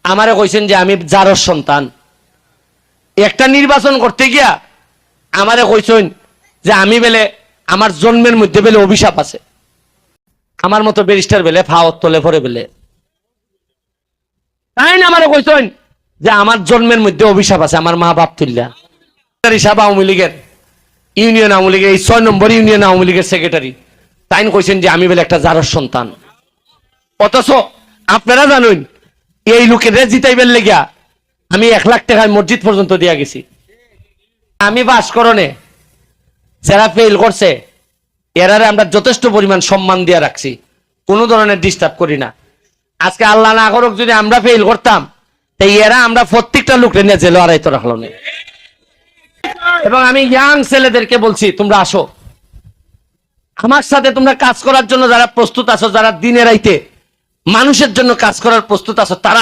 আমারে কইছেন যে আমি জারর সন্তান। একটা নির্বাচন করতে গিয়া আমারে কইছেন যে আমি বেলে আমার জন্মের মধ্যে বেলে অভিশাপ আছে, আমার মতো ব্যারিস্টার বেলে ফাওয়াত তলে পড়ে বেলে। তাই না আমারে কইছেন যে আমার জন্মের মধ্যে অভিশাপ আছে, আমার মা বাপ তুল্লা হিসাব আওয়ামী লীগের ইউনিয়ন আওয়ামী লীগের এই 6 নম্বর ইউনিয়ন আওয়ামী লীগের সেক্রেটারি। তাই কইছেন যে আমি বেলে একটা জারর সন্তান। অথচ আপনারা জানেন এই লোকের জিতাইবেন লেগিয়া আমি 1 লাখ টাকায় মসজিদ পর্যন্ত দিয়া গেছি। আমি বাসকরণে যারা ফেল করছে এরারে আমরা যথেষ্ট পরিমাণ সম্মান দিয়া রাখছি, কোনো ধরনের ডিস্টার্ব করি না। আজকে আল্লাহ না করুক যদি আমরা ফেল করতাম তাই এরা আমরা প্রত্যেকটা লোককে নিয়ে জেলে আড়াইতো রাখলো না। এবং আমি ইয়াং ছেলেদেরকে বলছি তোমরা আসো আমার সাথে, তোমরা কাজ করার জন্য যারা প্রস্তুত আছো, যারা দিনে রাইতে মানুষের জন্য কাজ করার প্রস্তুত আছো, তারা